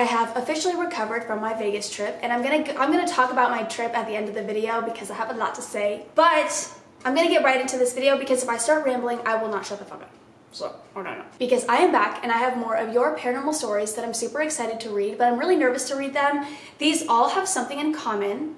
I have officially recovered from my Vegas trip, and I'm gonna talk about my trip at the end of the video because I have a lot to say. But I'm gonna get right into this video because if I start rambling, I will not shut the fuck up. So, no. Because I am back and I have more of your paranormal stories that I'm super excited to read, but I'm really nervous to read them. These all have something in common.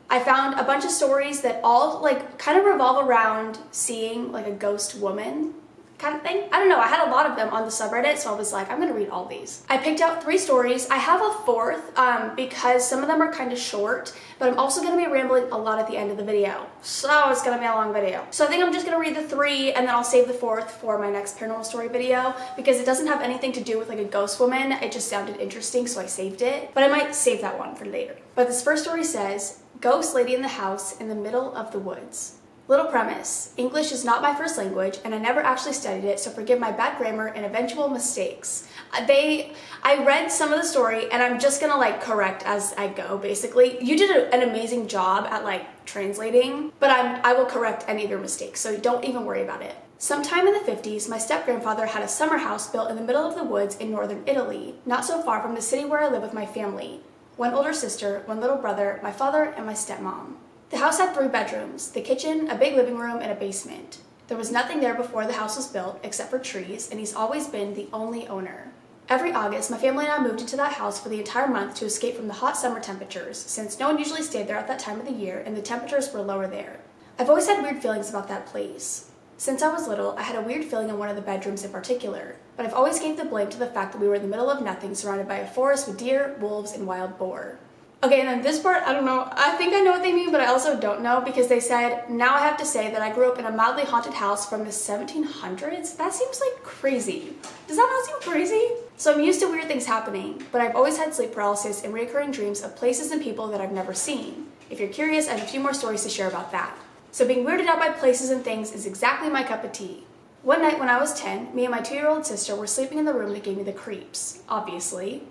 I found a bunch of stories that all kind of revolve around seeing like a ghost woman kind of thing. I don't know, I had a lot of them on the subreddit, so I was like, I'm gonna read all these. I picked out 3 stories. I have a 4th because some of them are kind of short, but I'm also gonna be rambling a lot at the end of the video. So it's gonna be a long video. So I think I'm just gonna read the 3 and then I'll save the 4th for my next paranormal story video because it doesn't have anything to do with like a ghost woman. It just sounded interesting, so I saved it. But I might save that one for later. But this first story says, Ghost Lady in the House in the Middle of the Woods. Little premise, English is not my first language and I never actually studied it, so forgive my bad grammar and eventual mistakes. I read some of the story and I'm just gonna correct as I go, basically. You did an amazing job at translating, but I will correct any of your mistakes, so don't even worry about it. Sometime in the 50s, my step-grandfather had a summer house built in the middle of the woods in northern Italy, not so far from the city where I live with my family. 1 older sister, 1 little brother, my father, and my stepmom. The house had 3 bedrooms, the kitchen, a big living room, and a basement. There was nothing there before the house was built except for trees, and he's always been the only owner. Every August, my family and I moved into that house for the entire month to escape from the hot summer temperatures, since no one usually stayed there at that time of the year and the temperatures were lower there. I've always had weird feelings about that place. Since I was little, I had a weird feeling in one of the bedrooms in particular, but I've always gave the blame to the fact that we were in the middle of nothing surrounded by a forest with deer, wolves, and wild boar. Okay, and then this part, I don't know. I think I know what they mean, but I also don't know because they said, now I have to say that I grew up in a mildly haunted house from the 1700s. That seems crazy. Does that not seem crazy? So I'm used to weird things happening, but I've always had sleep paralysis and recurring dreams of places and people that I've never seen. If you're curious, I have a few more stories to share about that. So being weirded out by places and things is exactly my cup of tea. One night when I was 10, me and my 2-year-old sister were sleeping in the room that gave me the creeps, obviously.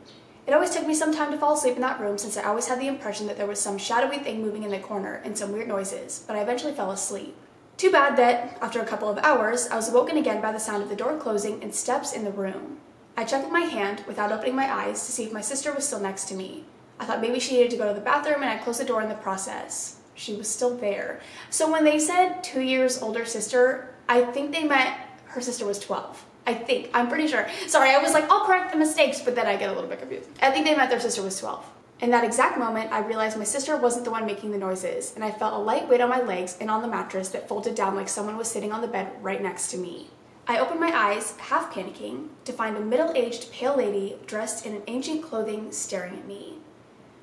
It always took me some time to fall asleep in that room since I always had the impression that there was some shadowy thing moving in the corner and some weird noises, but I eventually fell asleep. Too bad that, after a couple of hours, I was awoken again by the sound of the door closing and steps in the room. I checked with my hand without opening my eyes to see if my sister was still next to me. I thought maybe she needed to go to the bathroom and I closed the door in the process. She was still there. So when they said 2 years older sister, I think they meant her sister was 12. I'm pretty sure. Sorry, I was like, I'll correct the mistakes, but then I get a little bit confused. I think they meant their sister was 12. In that exact moment, I realized my sister wasn't the one making the noises, and I felt a light weight on my legs and on the mattress that folded down like someone was sitting on the bed right next to me. I opened my eyes, half panicking, to find a middle-aged, pale lady dressed in an ancient clothing staring at me.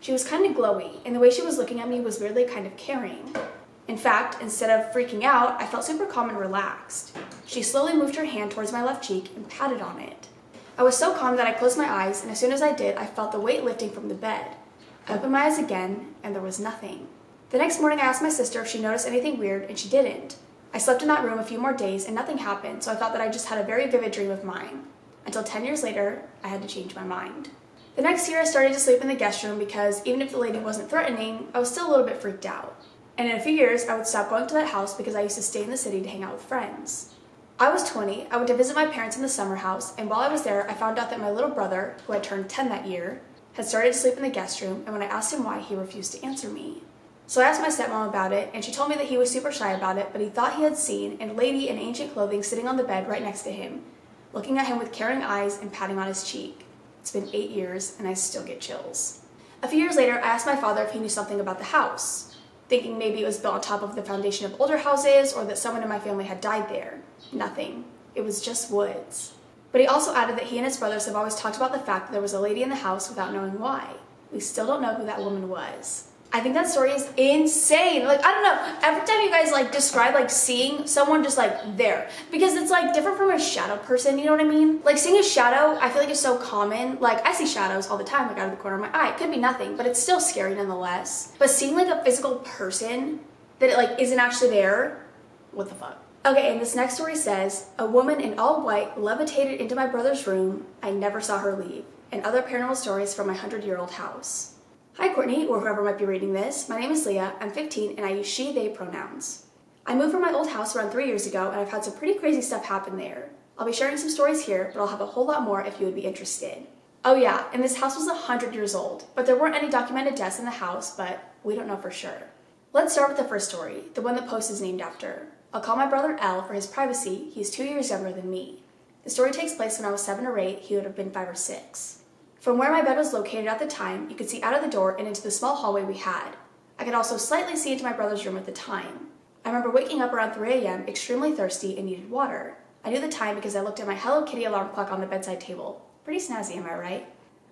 She was kind of glowy, and the way she was looking at me was weirdly kind of caring. In fact, instead of freaking out, I felt super calm and relaxed. She slowly moved her hand towards my left cheek and patted on it. I was so calm that I closed my eyes, and as soon as I did, I felt the weight lifting from the bed. I opened my eyes again, and there was nothing. The next morning, I asked my sister if she noticed anything weird, and she didn't. I slept in that room a few more days, and nothing happened, so I thought that I just had a very vivid dream of mine. Until 10 years later, I had to change my mind. The next year, I started to sleep in the guest room because even if the lady wasn't threatening, I was still a little bit freaked out. And in a few years, I would stop going to that house because I used to stay in the city to hang out with friends. I was 20, I went to visit my parents in the summer house, and while I was there, I found out that my little brother, who had turned 10 that year, had started to sleep in the guest room, and when I asked him why, he refused to answer me. So I asked my stepmom about it, and she told me that he was super shy about it, but he thought he had seen a lady in ancient clothing sitting on the bed right next to him, looking at him with caring eyes and patting on his cheek. It's been 8 years, and I still get chills. A few years later, I asked my father if he knew something about the house, thinking maybe it was built on top of the foundation of older houses or that someone in my family had died there. Nothing. It was just woods. But he also added that he and his brothers have always talked about the fact that there was a lady in the house without knowing why. We still don't know who that woman was. I think that story is insane. I don't know. Every time you guys describe seeing someone just there, because it's different from a shadow person, you know what I mean? Seeing a shadow, I feel it's so common. I see shadows all the time, out of the corner of my eye. It could be nothing, but it's still scary nonetheless. But seeing a physical person that it isn't actually there, what the fuck? Okay, and this next story says, a woman in all white levitated into my brother's room. I never saw her leave. And other paranormal stories from my 100-year-old house. Hi Courtney, or whoever might be reading this. My name is Leah, I'm 15, and I use she, they pronouns. I moved from my old house around 3 years ago, and I've had some pretty crazy stuff happen there. I'll be sharing some stories here, but I'll have a whole lot more if you would be interested. Oh yeah, and this house was 100 years old, but there weren't any documented deaths in the house, but we don't know for sure. Let's start with the first story, the one the post is named after. I'll call my brother L for his privacy. He's 2 years younger than me. The story takes place when I was 7 or 8, he would have been 5 or 6. From where my bed was located at the time, you could see out of the door and into the small hallway we had. I could also slightly see into my brother's room at the time. I remember waking up around 3 a.m. extremely thirsty and needed water. I knew the time because I looked at my Hello Kitty alarm clock on the bedside table. Pretty snazzy, am I right?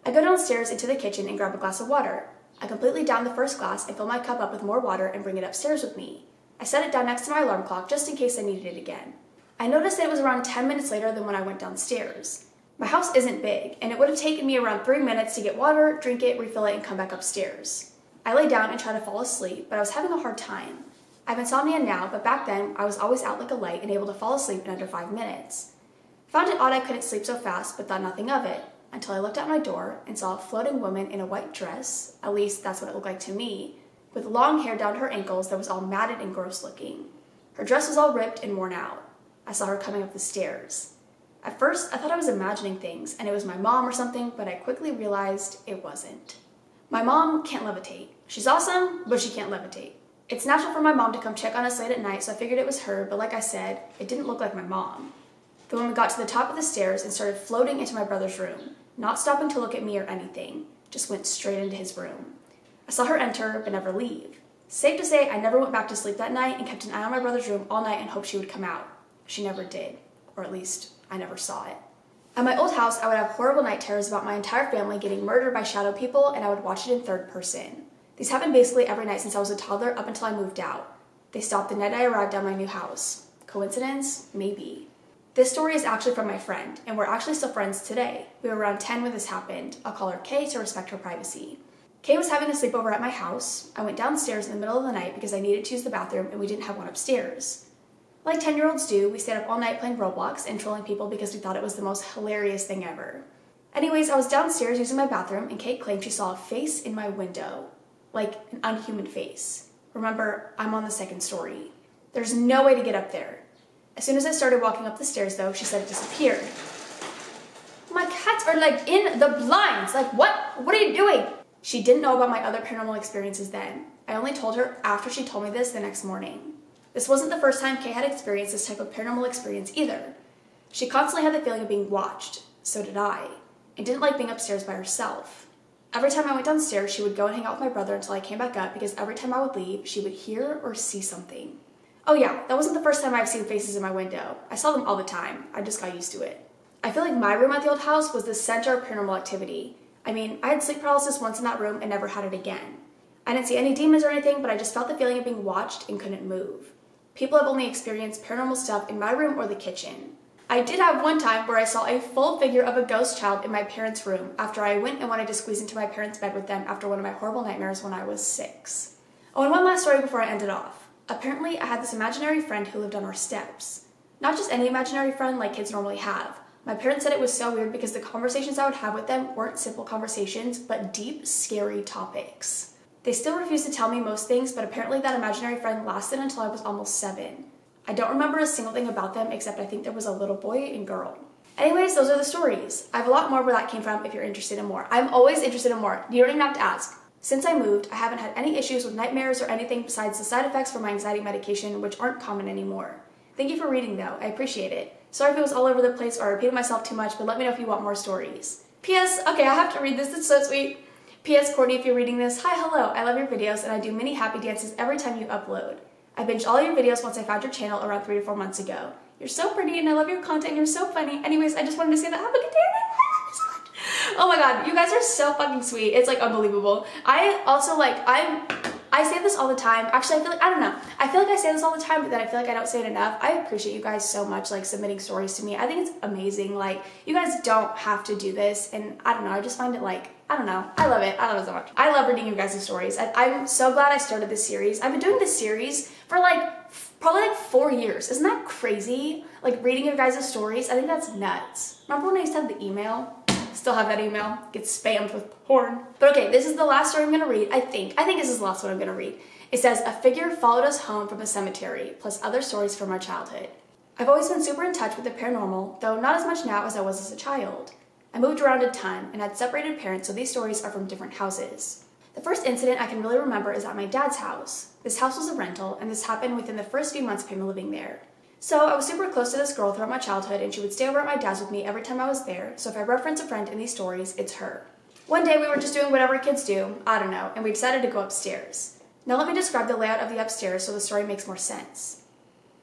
I go downstairs into the kitchen and grab a glass of water. I completely down the first glass and fill my cup up with more water and bring it upstairs with me. I set it down next to my alarm clock just in case I needed it again. I noticed that it was around 10 minutes later than when I went downstairs. My house isn't big, and it would have taken me around 3 minutes to get water, drink it, refill it, and come back upstairs. I lay down and tried to fall asleep, but I was having a hard time. I have insomnia now, but back then I was always out like a light and able to fall asleep in under 5 minutes. Found it odd I couldn't sleep so fast, but thought nothing of it, until I looked out my door and saw a floating woman in a white dress, at least that's what it looked like to me, with long hair down to her ankles that was all matted and gross looking. Her dress was all ripped and worn out. I saw her coming up the stairs. At first, I thought I was imagining things and it was my mom or something, but I quickly realized it wasn't. My mom can't levitate. She's awesome, but she can't levitate. It's natural for my mom to come check on us late at night, so I figured it was her, but like I said, it didn't look like my mom. The woman got to the top of the stairs and started floating into my brother's room, not stopping to look at me or anything, just went straight into his room. I saw her enter, but never leave. Safe to say, I never went back to sleep that night and kept an eye on my brother's room all night and hoped she would come out. She never did, or at least I never saw it. At my old house, I would have horrible night terrors about my entire family getting murdered by shadow people, and I would watch it in third person. These happened basically every night since I was a toddler up until I moved out. They stopped the night I arrived at my new house. Coincidence? Maybe. This story is actually from my friend, and we're actually still friends today. We were around 10 when this happened. I'll call her Kay to respect her privacy. Kay was having a sleepover at my house. I went downstairs in the middle of the night because I needed to use the bathroom and we didn't have one upstairs. Like 10-year-olds do, we stayed up all night playing Roblox and trolling people because we thought it was the most hilarious thing ever. Anyways, I was downstairs using my bathroom and Kate claimed she saw a face in my window. Like an unhuman face. Remember, I'm on the second story. There's no way to get up there. As soon as I started walking up the stairs though, she said it disappeared. My cats are like in the blinds. Like what are you doing? She didn't know about my other paranormal experiences then. I only told her after she told me this the next morning. This wasn't the first time Kay had experienced this type of paranormal experience either. She constantly had the feeling of being watched, so did I, and didn't like being upstairs by herself. Every time I went downstairs, she would go and hang out with my brother until I came back up because every time I would leave, she would hear or see something. Oh yeah, that wasn't the first time I've seen faces in my window. I saw them all the time. I just got used to it. I feel like my room at the old house was the center of paranormal activity. I mean, I had sleep paralysis once in that room and never had it again. I didn't see any demons or anything, but I just felt the feeling of being watched and couldn't move. People have only experienced paranormal stuff in my room or the kitchen. I did have one time where I saw a full figure of a ghost child in my parents' room after I went and wanted to squeeze into my parents' bed with them after one of my horrible nightmares when I was 6. Oh, and one last story before I end it off. Apparently, I had this imaginary friend who lived on our steps. Not just any imaginary friend like kids normally have. My parents said it was so weird because the conversations I would have with them weren't simple conversations, but deep, scary topics. They still refused to tell me most things, but apparently that imaginary friend lasted until I was almost 7. I don't remember a single thing about them except I think there was a little boy and girl. Anyways, those are the stories. I have a lot more where that came from if you're interested in more. I'm always interested in more. You don't even have to ask. Since I moved, I haven't had any issues with nightmares or anything besides the side effects from my anxiety medication, which aren't common anymore. Thank you for reading though, I appreciate it. Sorry if it was all over the place or I repeated myself too much, but let me know if you want more stories. P.S. Okay, I have to read this, it's so sweet. P.S. Courtney, if you're reading this, hi, hello, I love your videos and I do mini happy dances every time you upload. I binged all your videos once I found your channel around 3 to 4 months ago. You're so pretty and I love your content and you're so funny. Anyways, I just wanted to say that. Have a good day. Oh my god, you guys are so fucking sweet. It's like unbelievable. I also like, I say this all the time. Actually, I feel like, I don't know. I feel like I say this all the time, but then I feel like I don't say it enough. I appreciate you guys so much, like, submitting stories to me. I think it's amazing. Like, you guys don't have to do this, and I don't know. I just find it, like, I don't know. I love it. I love it so much. I love reading you guys' stories. I'm so glad I started this series. I've been doing this series for, like, probably, like, 4 years. Isn't that crazy? Like, reading your guys' stories. I think that's nuts. Remember when I used to have the email? Still have that email. Gets spammed with porn. But okay, this is the last story I'm gonna read, I think. I think this is the last one I'm gonna read. It says, a figure followed us home from a cemetery, plus other stories from our childhood. I've always been super in touch with the paranormal, though not as much now as I was as a child. I moved around a ton and had separated parents, so these stories are from different houses. The first incident I can really remember is at my dad's house. This house was a rental, and this happened within the first few months of him living there. So I was super close to this girl throughout my childhood, and she would stay over at my dad's with me every time I was there, so if I reference a friend in these stories, it's her. One day we were just doing whatever kids do, I don't know, and we decided to go upstairs. Now let me describe the layout of the upstairs so the story makes more sense.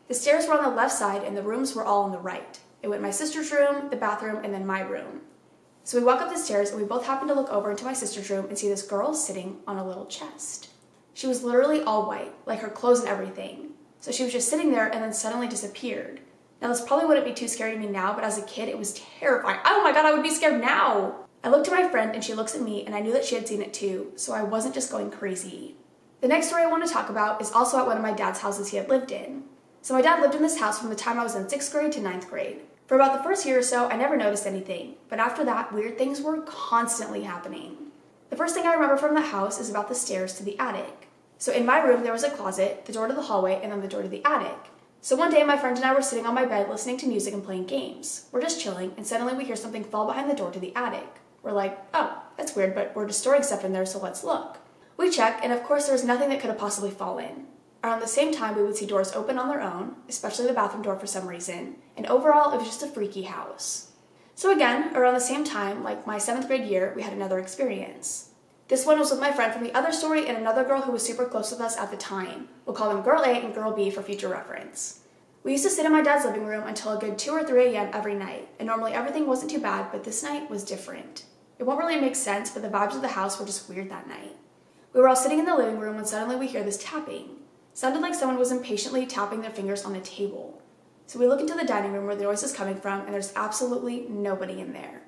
The stairs were on the left side and the rooms were all on the right. It went my sister's room, the bathroom, and then my room. So we walk up the stairs and we both happen to look over into my sister's room and see this girl sitting on a little chest. She was literally all white, like her clothes and everything. So she was just sitting there and then suddenly disappeared. Now this probably wouldn't be too scary to me now, but as a kid it was terrifying. Oh my god, I would be scared now! I looked at my friend and she looks at me and I knew that she had seen it too, so I wasn't just going crazy. The next story I want to talk about is also at one of my dad's houses he had lived in. So my dad lived in this house from the time I was in 6th grade to 9th grade. For about the first year or so, I never noticed anything, but after that, weird things were constantly happening. The first thing I remember from the house is about the stairs to the attic. So in my room, there was a closet, the door to the hallway, and then the door to the attic. So one day, my friend and I were sitting on my bed listening to music and playing games. We're just chilling, and suddenly we hear something fall behind the door to the attic. We're like, oh, that's weird, but we're just storing stuff in there, so let's look. We check, and of course, there's nothing that could have possibly fallen. Around the same time, we would see doors open on their own, especially the bathroom door for some reason, and overall, it was just a freaky house. So again, around the same time, like my 7th grade year, we had another experience. This one was with my friend from the other story and another girl who was super close with us at the time. We'll call them Girl A and Girl B for future reference. We used to sit in my dad's living room until a good 2 or 3 a.m. every night, and normally everything wasn't too bad, but this night was different. It won't really make sense, but the vibes of the house were just weird that night. We were all sitting in the living room when suddenly we hear this tapping. Sounded like someone was impatiently tapping their fingers on the table. So we look into the dining room where the noise is coming from, and there's absolutely nobody in there.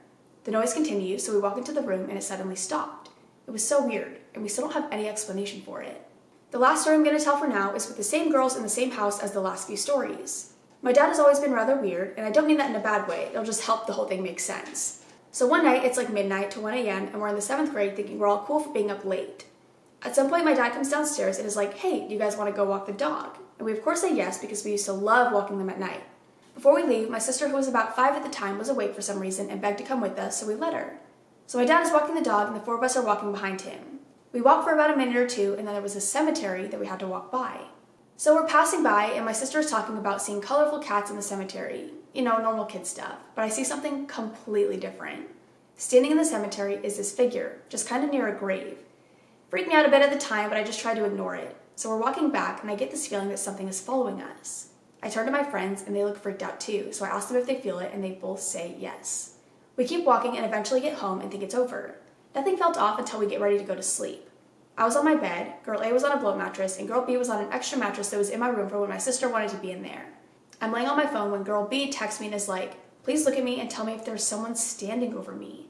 The noise continues, so we walk into the room and it suddenly stopped. It was so weird, and we still don't have any explanation for it. The last story I'm going to tell for now is with the same girls in the same house as the last few stories. My dad has always been rather weird, and I don't mean that in a bad way, it'll just help the whole thing make sense. So one night, it's like midnight to 1 a.m., and we're in the 7th grade thinking we're all cool for being up late. At some point, my dad comes downstairs and is like, hey, do you guys want to go walk the dog? And we of course say yes because we used to love walking them at night. Before we leave, my sister, who was about 5 at the time, was awake for some reason and begged to come with us, so we let her. So my dad is walking the dog and the 4 of us are walking behind him. We walked for about a minute or two and then there was a cemetery that we had to walk by. So we're passing by and my sister is talking about seeing colorful cats in the cemetery. You know, normal kid stuff. But I see something completely different. Standing in the cemetery is this figure, just kind of near a grave. Freaked me out a bit at the time, but I just tried to ignore it. So we're walking back, and I get this feeling that something is following us. I turn to my friends, and they look freaked out too, so I ask them if they feel it, and they both say yes. We keep walking and eventually get home and think it's over. Nothing felt off until we get ready to go to sleep. I was on my bed, Girl A was on a blow mattress, and Girl B was on an extra mattress that was in my room for when my sister wanted to be in there. I'm laying on my phone when Girl B texts me and is like, please look at me and tell me if there's someone standing over me.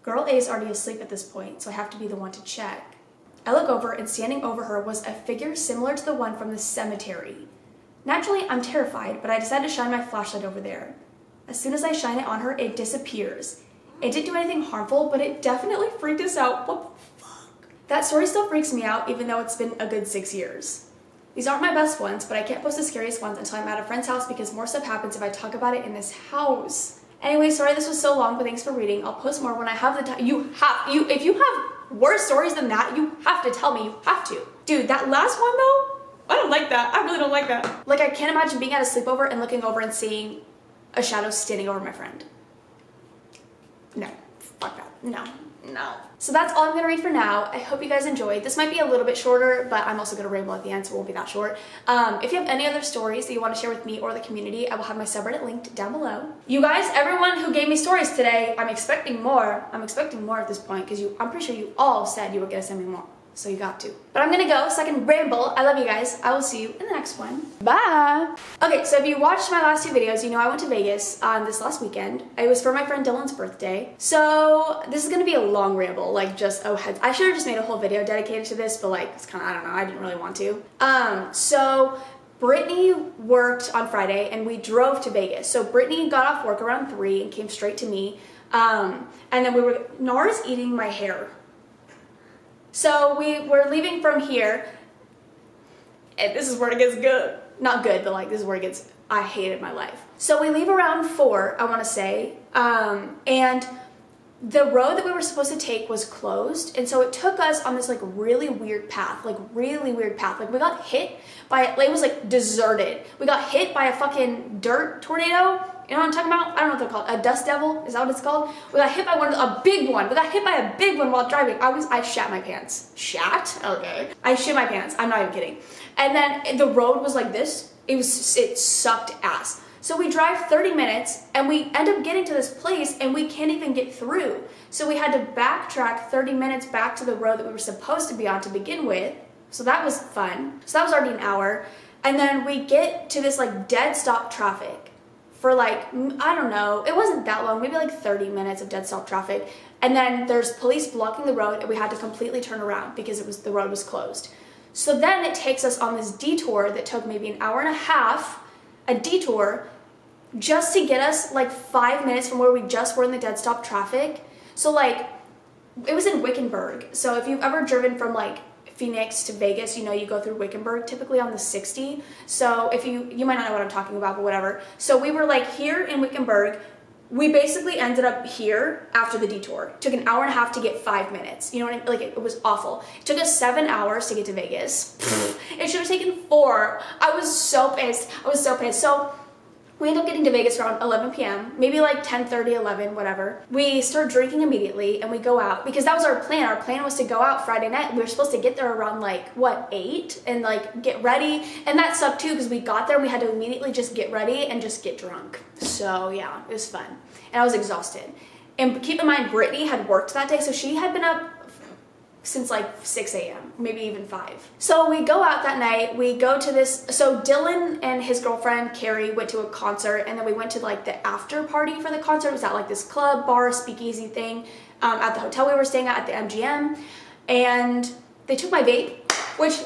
Girl A is already asleep at this point, so I have to be the one to check. I look over, and standing over her was a figure similar to the one from the cemetery. Naturally, I'm terrified, but I decide to shine my flashlight over there. As soon as I shine it on her, it disappears. It didn't do anything harmful, but it definitely freaked us out. What the fuck? That story still freaks me out, even though it's been a good 6 years. These aren't my best ones, but I can't post the scariest ones until I'm at a friend's house because more stuff happens if I talk about it in this house. Anyway, sorry this was so long, but thanks for reading. I'll post more when I have the time. If you have worse stories than that, you have to tell me. You have to. Dude, that last one though, I don't like that. I really don't like that. Like, I can't imagine being at a sleepover and looking over and seeing a shadow standing over my friend. No, fuck that. No. So that's all I'm gonna read for now. I hope you guys enjoyed. This might be a little bit shorter, but I'm also gonna ramble at the end, so it won't be that short. If you have any other stories that you want to share with me or the community, I will have my subreddit linked down below. You guys, everyone who gave me stories today, I'm expecting more. I'm expecting more at this point because I'm pretty sure you all said you were gonna send me more. So you got to. But I'm gonna go so I can ramble. I love you guys. I will see you in the next one. Bye! Okay, so if you watched my last 2 videos, you know I went to Vegas this last weekend. It was for my friend Dylan's birthday. So this is gonna be a long ramble, like just, I should have just made a whole video dedicated to this, but like, it's kind of, I don't know, I didn't really want to. So Brittany worked on Friday and we drove to Vegas. So Brittany got off work around 3 and came straight to me. And then Nara's eating my hair. So we were leaving from here, and this is where it gets good. Not good, but like this is where it gets, I hated my life. So we leave around 4, I want to say, and the road that we were supposed to take was closed, and so it took us on this like really weird path. Like we got hit by, it was like deserted. We got hit by a fucking dirt tornado. You know what I'm talking about? I don't know what they're called. A dust devil? Is that what it's called? We got hit by a big one. We got hit by a big one while driving. I shat my pants. Shat? Okay. I shit my pants. I'm not even kidding. And then the road was like this. It sucked ass. So we drive 30 minutes and we end up getting to this place and we can't even get through. So we had to backtrack 30 minutes back to the road that we were supposed to be on to begin with. So that was fun. So that was already an hour. And then we get to this like dead stop traffic for like, I don't know, it wasn't that long, maybe like 30 minutes of dead stop traffic. And then there's police blocking the road and we had to completely turn around because the road was closed. So then it takes us on this detour that took maybe an hour and a half, a detour, just to get us like 5 minutes from where we just were in the dead stop traffic. So like, it was in Wickenburg. So if you've ever driven from like Phoenix to Vegas, you know, you go through Wickenburg typically on the 60. So if you might not know what I'm talking about, but whatever. So we were like here in Wickenburg. We basically ended up here after the detour. It took an hour and a half to get 5 minutes. You know what I mean? Like it was awful. It took us 7 hours to get to Vegas. It should have taken 4. I was so pissed. So we ended up getting to Vegas around 11 p.m., maybe like 10:30, 11, whatever. We start drinking immediately and we go out because that was our plan. Our plan was to go out Friday night. We were supposed to get there around like, 8 and like get ready. And that sucked too because we got there and we had to immediately just get ready and just get drunk. So yeah, it was fun. And I was exhausted. And keep in mind, Brittany had worked that day. So she had been up since like 6 a.m., maybe even 5. So we go out that night, we go to this, so Dylan and his girlfriend, Carrie, went to a concert, and then we went to like the after party for the concert. It was at like this club, bar, speakeasy thing at the hotel we were staying at the MGM, and they took my vape, which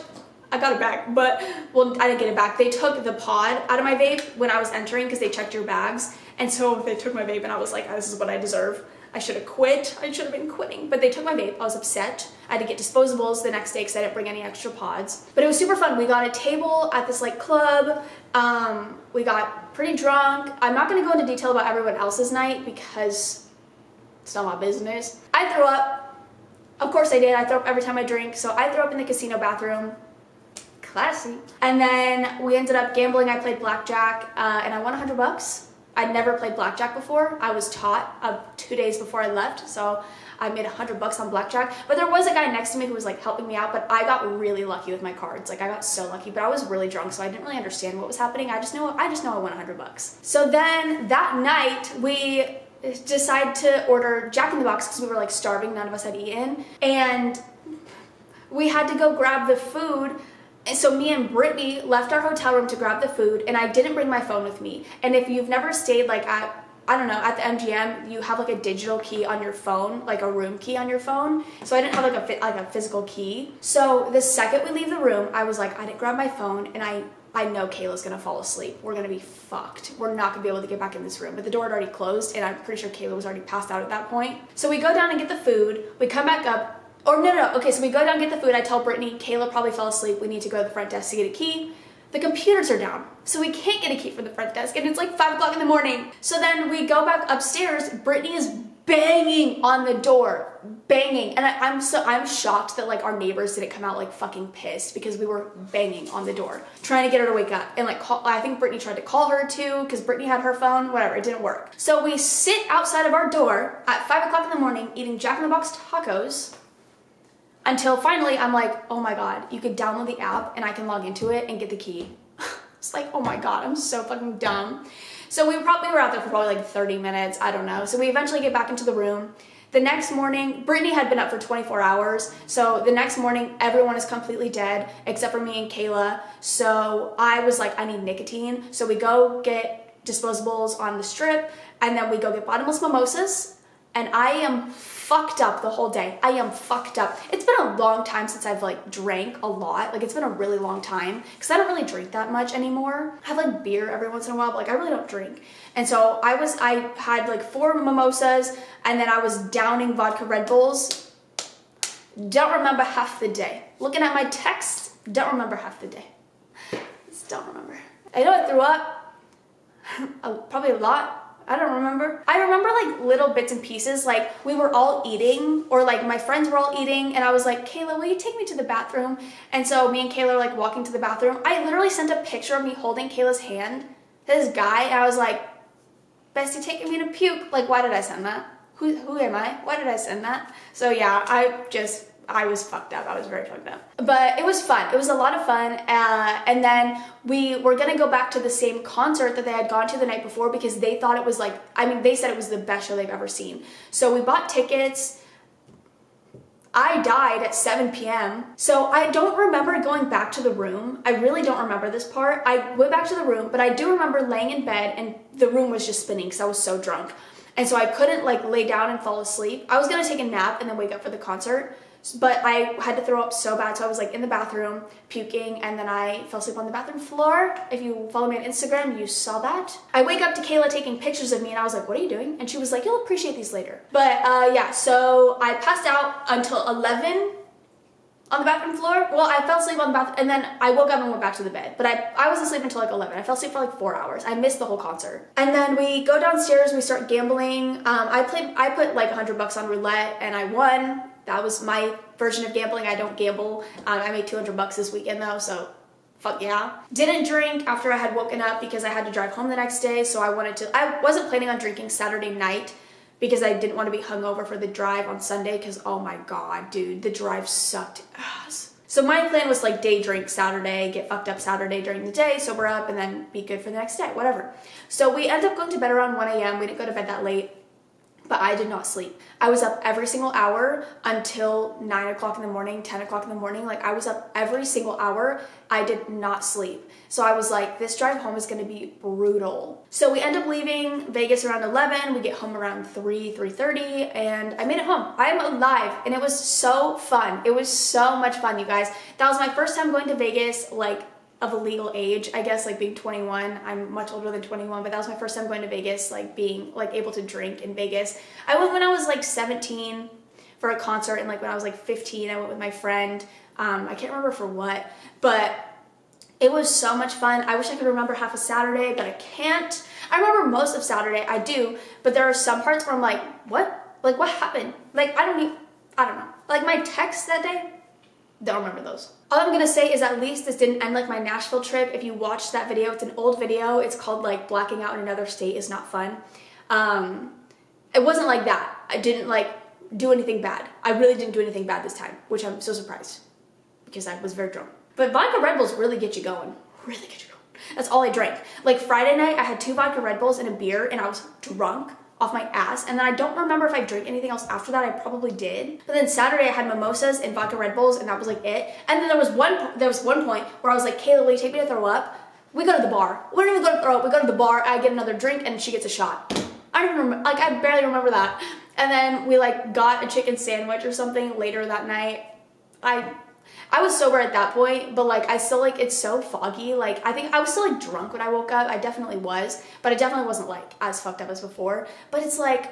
I got it back, but, well, I didn't get it back. They took the pod out of my vape when I was entering because they checked your bags, and so they took my vape, and I was like, oh, this is what I deserve. I should have quit. I should have been quitting. But they took my vape. I was upset. I had to get disposables the next day because I didn't bring any extra pods. But it was super fun. We got a table at this like club. We got pretty drunk. I'm not going to go into detail about everyone else's night because it's not my business. I threw up. Of course I did. I throw up every time I drink. So I threw up in the casino bathroom. Classy. And then we ended up gambling. I played blackjack and I won $100. I'd never played blackjack before. I was taught 2 days before I left, so I made $100 on blackjack. But there was a guy next to me who was like helping me out, but I got really lucky with my cards. Like I got so lucky, but I was really drunk, so I didn't really understand what was happening. I just know I won $100. So then that night we decided to order Jack in the Box because we were like starving. None of us had eaten, and we had to go grab the food. And so me and Brittany left our hotel room to grab the food, and I didn't bring my phone with me. And if you've never stayed like at, I don't know, at the MGM, you have like a digital key on your phone, like a room key on your phone. So I didn't have like a physical key. So the second we leave the room, I was like, I didn't grab my phone, and I know Kayla's gonna fall asleep. We're gonna be fucked. We're not gonna be able to get back in this room. But the door had already closed, and I'm pretty sure Kayla was already passed out at that point. So we go down and get the food. We come back up. Or no. Okay, so we go down and get the food. I tell Brittany, Kayla probably fell asleep. We need to go to the front desk to get a key. The computers are down, so we can't get a key from the front desk, and it's like 5 o'clock in the morning. So then we go back upstairs. Brittany is banging on the door, banging, and I'm shocked that like our neighbors didn't come out like fucking pissed because we were banging on the door trying to get her to wake up, and like I think Brittany tried to call her too because Brittany had her phone. Whatever, it didn't work. So we sit outside of our door at 5 o'clock in the morning eating Jack in the Box tacos. Until finally, I'm like, oh my God, you could download the app and I can log into it and get the key. It's like, oh my God, I'm so fucking dumb. So we were out there for probably like 30 minutes, I don't know. So we eventually get back into the room. The next morning, Brittany had been up for 24 hours. So the next morning, everyone is completely dead except for me and Kayla. So I was like, I need nicotine. So we go get disposables on the strip, and then we go get bottomless mimosas. And I am fucked up the whole day. I am fucked up. It's been a long time since I've like drank a lot. Like it's been a really long time because I don't really drink that much anymore. I have like beer every once in a while, but like I really don't drink. And so I had like 4 mimosas, and then I was downing vodka Red Bulls. Don't remember half the day. Looking at my text, don't remember half the day. Just don't remember. I know I threw up, probably a lot. I don't remember. I remember like little bits and pieces, like we were all eating, or like my friends were all eating, and I was like, Kayla, will you take me to the bathroom? And so me and Kayla are like walking to the bathroom. I literally sent a picture of me holding Kayla's hand to this guy, and I was like, bestie taking me to puke. Like, why did I send that? Who am I? Why did I send that? So yeah, I was fucked up. I was very fucked up. But it was fun. It was a lot of fun. And then we were gonna go back to the same concert that they had gone to the night before because they thought it was like, I mean, they said it was the best show they've ever seen. So we bought tickets. I died at 7 p.m. So I don't remember going back to the room. I really don't remember this part. I went back to the room, but I do remember laying in bed and the room was just spinning because I was so drunk. And so I couldn't like lay down and fall asleep. I was gonna take a nap and then wake up for the concert, but I had to throw up so bad. So I was like in the bathroom puking, and then I fell asleep on the bathroom floor. If you follow me on Instagram, you saw that. I wake up to Kayla taking pictures of me and I was like, what are you doing? And she was like, you'll appreciate these later. But yeah, so I passed out until 11 on the bathroom floor. Well, I fell asleep on the bathroom, and then I woke up and went back to the bed. But I was asleep until like 11. I fell asleep for like 4 hours. I missed the whole concert. And then we go downstairs, we start gambling. I put like $100 on roulette and I won. That was my version of gambling. I don't gamble. I made $200 this weekend though, so fuck yeah. Didn't drink after I had woken up because I had to drive home the next day. So I wasn't planning on drinking Saturday night, because I didn't want to be hungover for the drive on Sunday, because oh my god, dude, the drive sucked ass. So my plan was like day drink Saturday, get fucked up Saturday during the day, sober up, and then be good for the next day, whatever. So we ended up going to bed around 1 a.m. We didn't go to bed that late, but I did not sleep. I was up every single hour until 9 o'clock in the morning, 10 o'clock in the morning. Like I was up every single hour. I did not sleep. So I was like, this drive home is gonna be brutal. So we end up leaving Vegas around 11. We get home around 3:30, and I made it home. I am alive, and it was so fun. It was so much fun, you guys. That was my first time going to Vegas, like of a legal age, I guess, like being 21. I'm much older than 21, but that was my first time going to Vegas, like being like able to drink in Vegas. I went when I was like 17 for a concert, and like when I was like 15, I went with my friend. I can't remember for what, but it was so much fun. I wish I could remember half of Saturday, but I can't. I remember most of Saturday, I do, but there are some parts where I'm like, what? Like what happened? Like I don't know. Like my texts that day, don't remember those. All I'm gonna say is at least this didn't end like my Nashville trip. If you watched that video, it's an old video. It's called like Blacking Out in Another State is Not Fun. It wasn't like that. I didn't like do anything bad. I really didn't do anything bad this time, which I'm so surprised because I was very drunk. But vodka Red Bulls really get you going. Really get you going. That's all I drank. Like Friday night, I had 2 vodka Red Bulls and a beer, and I was drunk off my ass. And then I don't remember if I drank anything else after that. I probably did. But then Saturday I had mimosas and vodka Red Bulls, and that was like it. And then there was one point where I was like, Kayla, will you take me to throw up? We go to the bar. We don't even go to throw up. We go to the bar. I get another drink, and she gets a shot. I don't remember. Like I barely remember that. And then we like got a chicken sandwich or something later that night. I was sober at that point, but like I still like, it's so foggy. Like I think I was still like drunk when I woke up. I definitely was, but I definitely wasn't like as fucked up as before. But it's like,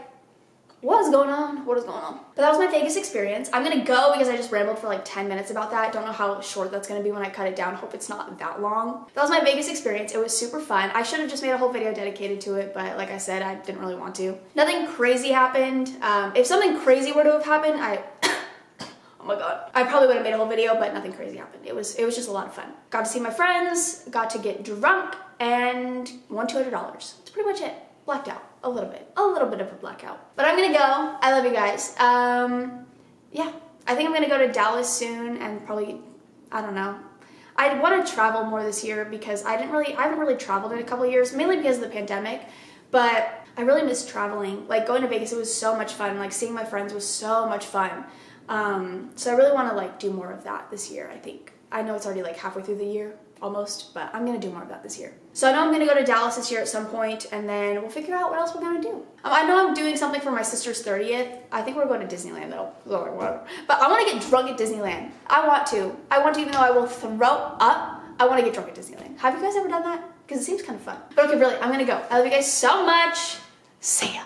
what is going on? What is going on? But that was my Vegas experience. I'm gonna go because I just rambled for like 10 minutes about that. Don't know how short that's gonna be when I cut it down. Hope it's not that long. That was my Vegas experience. It was super fun. I should have just made a whole video dedicated to it, but like I said, I didn't really want to. Nothing crazy happened. If something crazy were to have happened, oh my god, I probably would have made a whole video, but nothing crazy happened. It was just a lot of fun. Got to see my friends, got to get drunk, and won $200. That's pretty much it. Blacked out a little bit of a blackout. But I'm gonna go. I love you guys. Yeah, I think I'm gonna go to Dallas soon, and probably, I don't know. I want to travel more this year because I haven't really traveled in a couple of years, mainly because of the pandemic. But I really miss traveling. Like going to Vegas, it was so much fun. Like seeing my friends was so much fun. So I really want to like do more of that this year, I think. I know it's already like halfway through the year, almost, but I'm gonna do more of that this year. So I know I'm gonna go to Dallas this year at some point, and then we'll figure out what else we're gonna do. I know I'm doing something for my sister's 30th. I think we're going to Disneyland though, whatever. But I want to get drunk at Disneyland. I want to, even though I will throw up, I want to get drunk at Disneyland. Have you guys ever done that? Because it seems kind of fun. But okay, really, I'm gonna go. I love you guys so much. See ya.